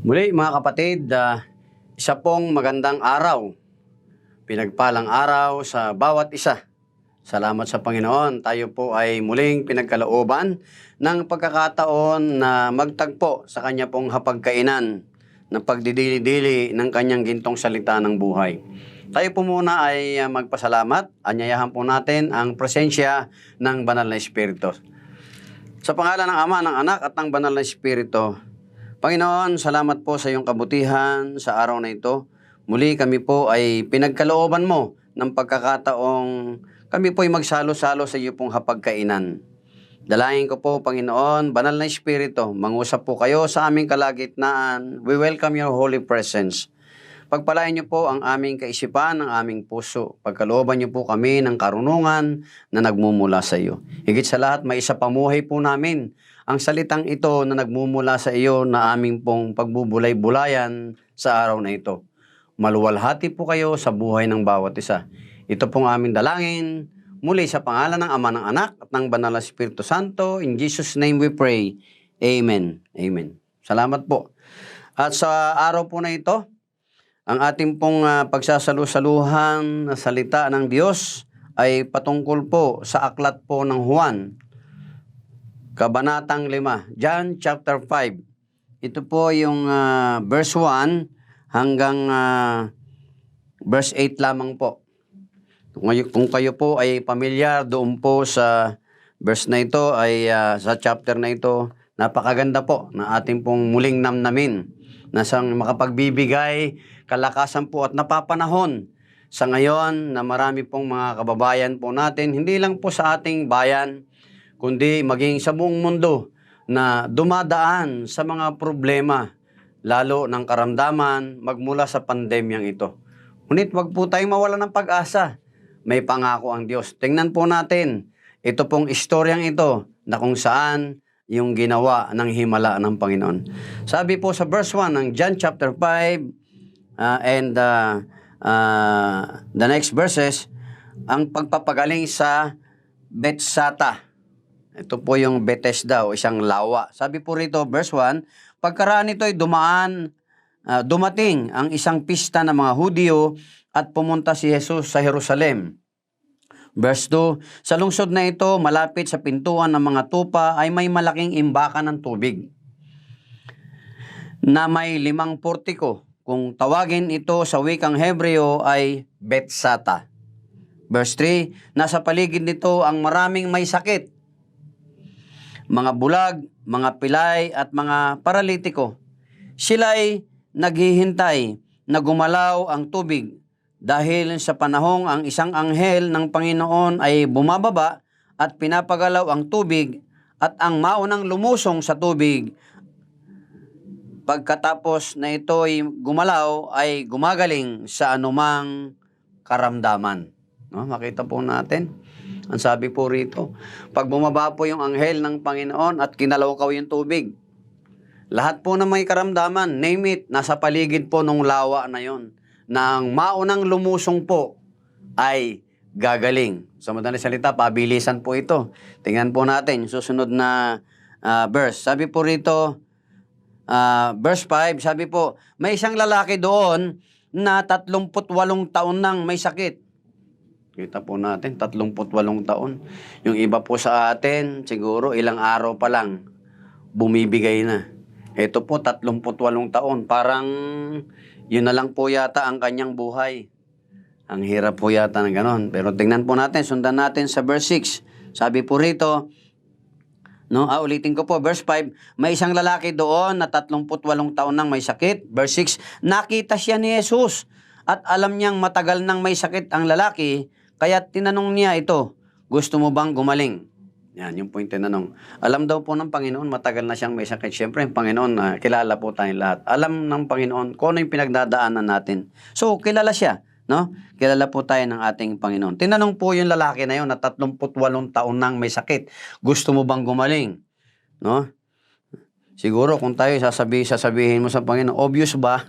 Muli mga kapatid, isa pong magandang araw, pinagpalang araw sa bawat isa. Salamat sa Panginoon, tayo po ay muling pinagkalooban ng pagkakataon na magtagpo sa Kanya pong hapagkainan ng pagdidili-dili ng Kanyang gintong salita ng buhay. Tayo po muna ay magpasalamat, anyayahan po natin ang presensya ng Banal na Espiritu. Sa pangalan ng Ama, ng Anak at ng Banal na Espiritu, Panginoon, salamat po sa iyong kabutihan sa araw na ito. Muli kami po ay pinagkalooban mo ng pagkakataong kami po ay magsalo-salo sa iyo pong hapagkainan. Dalangin ko po, Panginoon, Banal na Espiritu, mangusap po kayo sa aming kalagitnaan. We welcome your holy presence. Pagpalain niyo po ang aming kaisipan, ang aming puso. Pagkalooban niyo po kami ng karunungan na nagmumula sa iyo. Higit sa lahat, may isa pamuhay po namin ang salitang ito na nagmumula sa iyo na aming pong pagbubulay-bulayan sa araw na ito. Maluwalhati po kayo sa buhay ng bawat isa. Ito pong aming dalangin, muli sa pangalan ng Ama, ng Anak at ng Banal na Espiritu Santo. In Jesus' name we pray. Amen. Amen. Salamat po. At sa araw po na ito, ang ating pong pagsasalu-saluhan na salita ng Diyos ay patungkol po sa aklat po ng Juan, Kabanatang 5, John chapter 5. Ito po yung verse 1 hanggang verse 8 lamang po. Kung kayo po ay pamilyar doon po sa verse na ito, ay sa chapter na ito, napakaganda po na ating pong muling namnamin na siyang makapagbibigay kalakasan po at napapanahon sa ngayon na marami pong mga kababayan po natin, hindi lang po sa ating bayan, kundi maging sa buong mundo na dumadaan sa mga problema, lalo ng karamdaman magmula sa pandemyang ito. Ngunit wag po tayong mawala ng pag-asa. May pangako ang Diyos. Tingnan po natin, ito pong istoryang ito na kung saan yung ginawa ng himala ng Panginoon. Sabi po sa verse 1 ng John chapter 5, and the next verses, ang pagpapagaling sa Bethsata. Ito po yung Bethesda o isang lawa. Sabi po rito, verse 1, pagkaraan nito ay dumating ang isang pista ng mga Hudyo at pumunta si Jesus sa Jerusalem. Verse 2, sa lungsod na ito, malapit sa pintuan ng mga tupa ay may malaking imbakan ng tubig na may 5 portiko. Kung tawagin ito sa wikang Hebreo ay Bethsata. Verse 3, nasa paligid nito ang maraming may sakit, mga bulag, mga pilay at mga paralitiko. Sila'y naghihintay na gumalaw ang tubig dahil sa panahong ang isang anghel ng Panginoon ay bumababa at pinapagalaw ang tubig at ang maunang lumusong sa tubig pagkatapos na ito'y gumalaw ay gumagaling sa anumang karamdaman. No? Makita po natin. Ang sabi po rito, pag bumaba po yung anghel ng Panginoon at kinalawkaw yung tubig, lahat po na may karamdaman, name it, nasa paligid po nung lawa na yon, na ang maunang lumusong po ay gagaling. Sa madaling salita, pabilisan po ito. Tingnan po natin, susunod na verse. Sabi po rito, verse 5, sabi po, may isang lalaki doon na 38 taon nang may sakit. Kita po natin, 38 taon. Yung iba po sa atin, siguro ilang araw pa lang, bumibigay na. Ito po, 38 taon. Parang yun na lang po yata ang kanyang buhay. Ang hirap po yata ng ganon. Pero tingnan po natin, sundan natin sa verse 6. Sabi po rito, ulitin ko po, verse 5, may isang lalaki doon na 38 taon nang may sakit. Verse 6, nakita siya ni Jesus at alam niyang matagal nang may sakit ang lalaki, kaya tinanong niya ito, gusto mo bang gumaling? Yan, yung point tinanong. Alam daw po ng Panginoon, matagal na siyang may sakit. Siyempre, yung Panginoon, kilala po tayong lahat. Alam ng Panginoon kung ano yung pinagdadaanan natin. So, kilala siya. No? Kilala po tayo ng ating Panginoon. Tinanong po yung lalaki na yun na 38 taon nang may sakit. Gusto mo bang gumaling? No? Siguro kung tayo sasabihin mo sa Panginoon, obvious ba?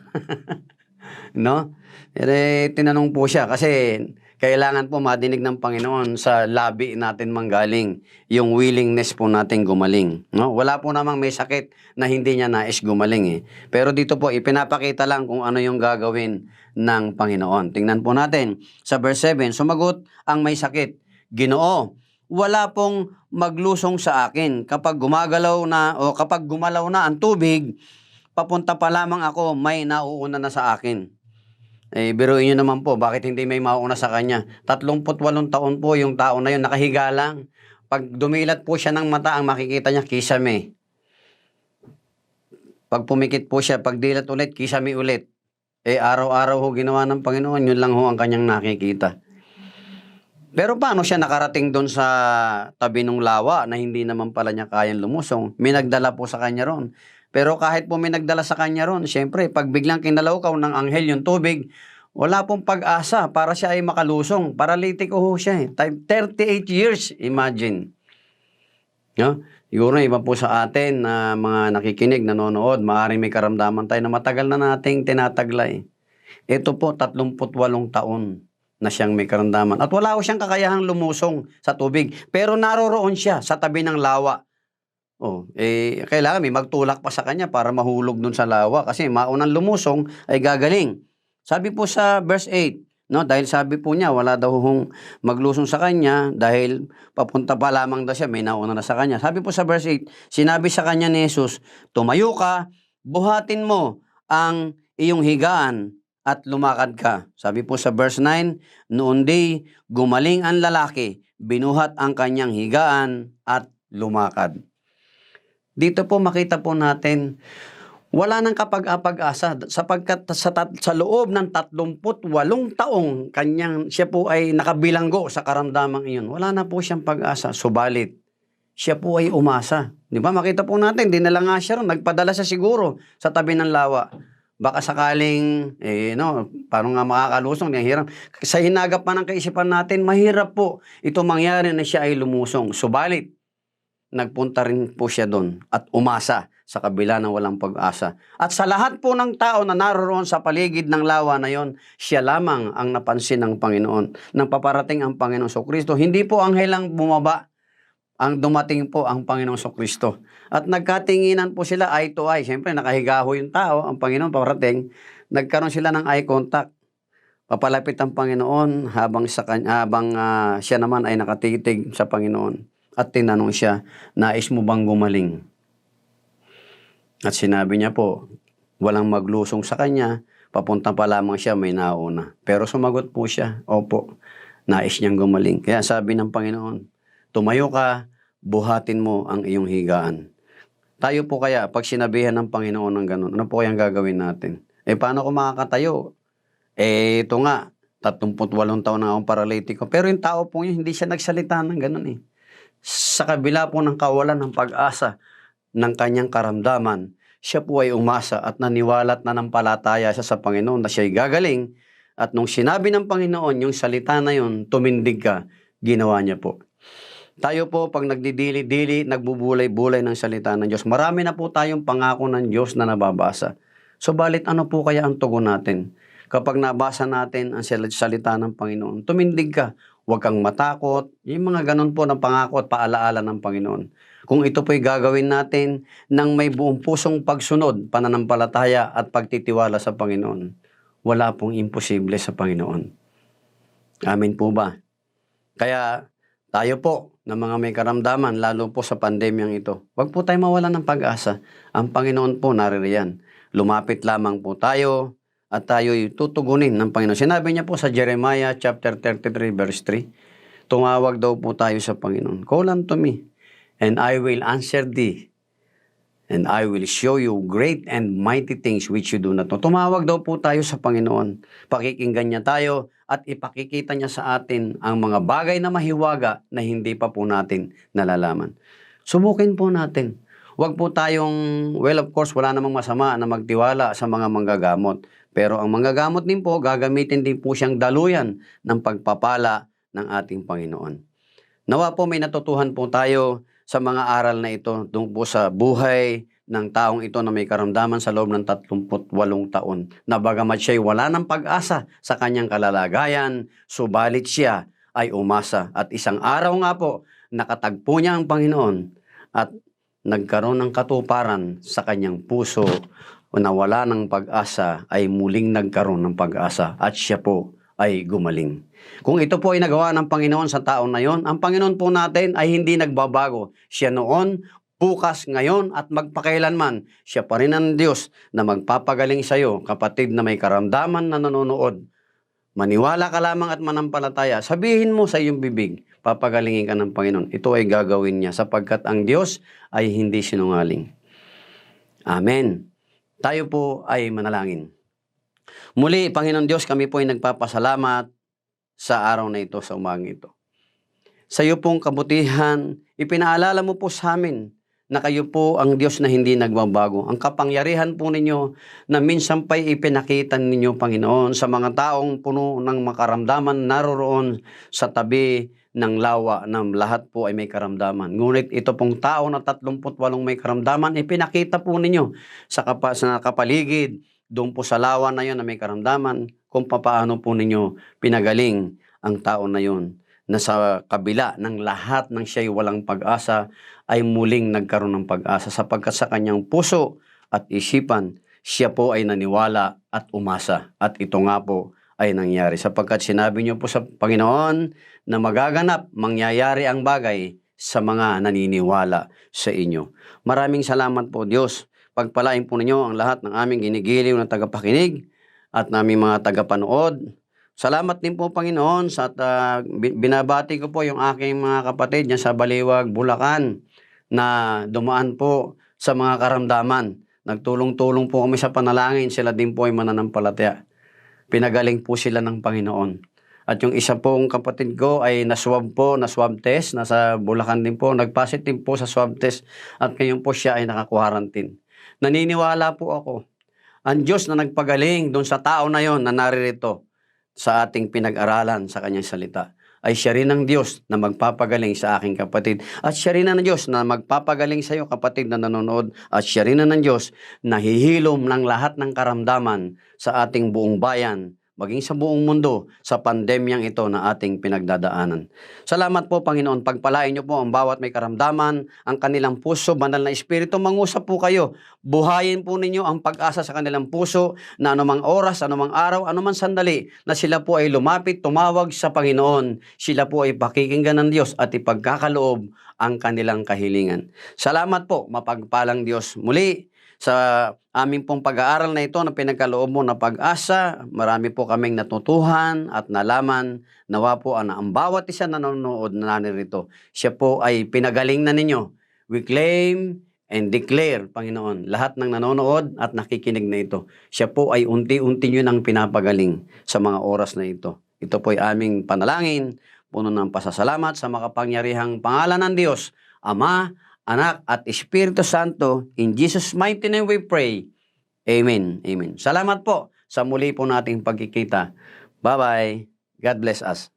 No? Tinanong po siya kasi Kailangan po madinig ng Panginoon sa labi natin manggaling, yung willingness po natin gumaling. No? Wala po namang may sakit na hindi niya nais gumaling eh. Pero dito po, ipinapakita lang kung ano yung gagawin ng Panginoon. Tingnan po natin sa verse 7, sumagot ang may sakit, Ginoo, wala pong maglusong sa akin. Kapag gumagalaw na o kapag gumalaw na ang tubig, papunta pa lamang ako, may nauuna na sa akin. Eh, biruin nyo naman po, bakit hindi may mauuna sa kanya? 38 taon po yung tao na yun, nakahiga lang. Pag dumilat po siya ng mata, ang makikita niya, kisame. Pag pumikit po siya, pag dilat ulit, kisame ulit. Eh, araw-araw ho ginawa ng Panginoon, yun lang ho ang kanyang nakikita. Pero paano siya nakarating doon sa tabi ng lawa na hindi naman pala niya kayang lumusong? May nagdala po sa kanya ron. Pero kahit po may nagdala sa kanya ron, siyempre, pag biglang kinalawkaw ng anghel yung tubig, wala pong pag-asa para siya ay makalusong. Paralitiko ho siya eh. 38 years, imagine. No? Siguro iba po sa atin na mga nakikinig, nanonood, maaaring may karamdaman tayo na matagal na nating tinataglay. Ito po, 38 taon na siyang may karamdaman. At wala ko siyang kakayahang lumusong sa tubig. Pero naroroon siya sa tabi ng lawa. Oh, eh, kailangan may magtulak pa sa kanya para mahulog dun sa lawa kasi maunang lumusong ay gagaling. Sabi po sa verse 8, no, dahil sabi po niya wala daw hong maglusong sa kanya dahil papunta pa lamang daw siya, may nauna na sa kanya. Sabi po sa verse 8, sinabi sa kanya ni Jesus, tumayo ka, buhatin mo ang iyong higaan at lumakad ka. Sabi po sa verse 9, noon di gumaling ang lalaki, binuhat ang kanyang higaan at lumakad. Dito po makita po natin, wala nang kapag-apag-asa sapagkat sa loob ng 38 taong siya po ay nakabilanggo sa karamdamang iyon. Wala na po siyang pag-asa, subalit siya po ay umasa. Di ba? Makita po natin, dinala nga siya ron, nagpadala siya siguro sa tabi ng lawa. Baka sakaling, paano nga makakalusong, hirap. Sa hinagap pa ng kaisipan natin, mahirap po ito mangyari na siya ay lumusong. Subalit, nagpunta rin po siya doon at umasa sa kabila ng walang pag-asa. At sa lahat po ng tao na naroon sa paligid ng lawa na yon, siya lamang ang napansin ng Panginoon. Nang paparating ang Panginoong Kristo, hindi po anghel ang bumaba, ang dumating po ang Panginoong Kristo. At nagkatinginan po sila eye to eye. Siyempre, nakahiga ho yung tao, ang Panginoon paparating, nagkaroon sila ng eye contact. Papalapit ang Panginoon habang siya naman ay nakatitig sa Panginoon. At tinanong siya, nais mo bang gumaling? At sinabi niya po, walang maglusong sa kanya, papunta pa lamang siya, may nauna. Pero sumagot po siya, opo, nais niyang gumaling. Kaya sabi ng Panginoon, tumayo ka, buhatin mo ang iyong higaan. Tayo po kaya, pag sinabihan ng Panginoon ng ganun, ano po kayang gagawin natin? Eh, paano ko makakatayo? Eh, ito nga, 38 taon na akong paralitiko. Pero yung tao po yun, hindi siya nagsalita ng ganun eh. Sa kabila po ng kawalan ng pag-asa ng kanyang karamdaman, siya po ay umasa at naniwala at nanampalataya siya sa Panginoon na siya ay gagaling. At nung sinabi ng Panginoon, yung salita na yun, tumindig ka, ginawa niya po. Tayo po, pag nagdidili-dili, nagbubulay-bulay ng salita ng Diyos, marami na po tayong pangako ng Diyos na nababasa. Subalit ano po kaya ang tugon natin? Kapag nabasa natin ang salita ng Panginoon, tumindig ka. Huwag kang matakot. Yung mga ganun po ng pangako at paalaala ng Panginoon. Kung ito po'y gagawin natin ng may buong pusong pagsunod, pananampalataya at pagtitiwala sa Panginoon, wala pong imposible sa Panginoon. Amen po ba? Kaya tayo po na mga may karamdaman, lalo po sa pandemyang ito, huwag po tayo mawalan ng pag-asa. Ang Panginoon po naririyan. Lumapit lamang po tayo, at tayo'y tutugunin ng Panginoon. Sinabi niya po sa Jeremiah chapter 33 verse 3, tumawag daw po tayo sa Panginoon. Call unto me, and I will answer thee, and I will show you great and mighty things which you do not know. Tumawag daw po tayo sa Panginoon. Pakikinggan niya tayo at ipakikita niya sa atin ang mga bagay na mahiwaga na hindi pa po natin nalalaman. Subukin po natin. Huwag po tayong, well of course, wala namang masama na magtiwala sa mga manggagamot. Pero ang manggagamot din po, gagamitin din po siyang daluyan ng pagpapala ng ating Panginoon. Nawa po may natutuhan po tayo sa mga aral na ito tungkol po sa buhay ng taong ito na may karamdaman sa loob ng 38 taon. Na bagamat siya'y wala ng pag-asa sa kanyang kalalagayan, subalit siya ay umasa. At isang araw nga po, nakatagpo niya ang Panginoon at nagkaroon ng katuparan sa kanyang puso na wala ng pag-asa ay muling nagkaroon ng pag-asa at siya po ay gumaling. Kung ito po ay nagawa ng Panginoon sa taon na yon, ang Panginoon po natin ay hindi nagbabago. Siya noon, bukas, ngayon at magpakailanman, siya pa rin ang Diyos na magpapagaling sa iyo, kapatid na may karamdaman na nanonood. Maniwala ka lamang at manampalataya. Sabihin mo sa iyong bibig, papagalingin ka ng Panginoon. Ito ay gagawin niya sapagkat ang Diyos ay hindi sinungaling. Amen. Tayo po ay manalangin. Muli, Panginoon Diyos, kami po ay nagpapasalamat sa araw na ito, sa umagang ito. Sa iyo pong kabutihan, ipinaalala mo po sa amin na kayo po ang Diyos na hindi nagbabago. Ang kapangyarihan po ninyo na minsan pa'y ipinakita ninyo, Panginoon, sa mga taong puno ng makaramdaman naroroon sa tabi ng lawa na lahat po ay may karamdaman. Ngunit ito pong tao na 38 may karamdaman, ipinakita po ninyo sa kapaligid, doon po sa lawa na yon na may karamdaman, kung paano po ninyo pinagaling ang tao na yon na sa kabila ng lahat ng siya'y walang pag-asa, ay muling nagkaroon ng pag-asa sapagkat sa kanyang puso at isipan, siya po ay naniwala at umasa. At ito nga po ay nangyari sapagkat sinabi niyo po sa Panginoon na magaganap, mangyayari ang bagay sa mga naniniwala sa inyo. Maraming salamat po, Diyos. Pagpalain po ninyo ang lahat ng aming ginigiliw na tagapakinig at naming mga tagapanood. Salamat din po, Panginoon, sa binabati ko po yung aking mga kapatid niya sa Baliwag, Bulacan, na dumaan po sa mga karamdaman. Nagtulong-tulong po kami sa panalangin, sila din po ay mananampalataya. Pinagaling po sila ng Panginoon. At yung isa pong kapatid ko ay na-swab test, nasa Bulacan din po, nag-positive po sa swab test at ngayon po siya ay naka-quarantine. Naniniwala po ako, ang Diyos na nagpagaling doon sa tao na yon na naririto sa ating pinag-aralan sa kanyang salita, ay siya rin ang Diyos na magpapagaling sa aking kapatid. At siya rin ang Diyos na magpapagaling sa iyo, kapatid na nanonood. At siya rin ang Diyos na hihilom ng lahat ng karamdaman sa ating buong bayan, maging sa buong mundo, sa pandemyang ito na ating pinagdadaanan. Salamat po, Panginoon. Pagpalain niyo po ang bawat may karamdaman, ang kanilang puso, banal na espiritu, mangusap po kayo. Buhayin po ninyo ang pag-asa sa kanilang puso na anumang oras, anumang araw, anumang sandali, na sila po ay lumapit, tumawag sa Panginoon. Sila po ay pakikinggan ng Diyos at ipagkakaloob ang kanilang kahilingan. Salamat po, mapagpalang Diyos. Muli, sa aming pong pag-aaral na ito na pinagkaloob mo na pag-asa, marami po kaming natutuhan at nalaman. Nawa po ang bawat isa na nanonood na narito, siya po ay pinagaling na ninyo. We claim and declare, Panginoon, lahat ng nanonood at nakikinig na ito, siya po ay unti-unti nyo nang pinapagaling sa mga oras na ito. Ito po ay aming panalangin, puno ng pasasalamat sa makapangyarihang pangalan ng Diyos, Ama, Anak at Espiritu Santo. In Jesus' mighty name we pray. Amen. Amen. Salamat po sa muli po nating pagkikita. Bye-bye. God bless us.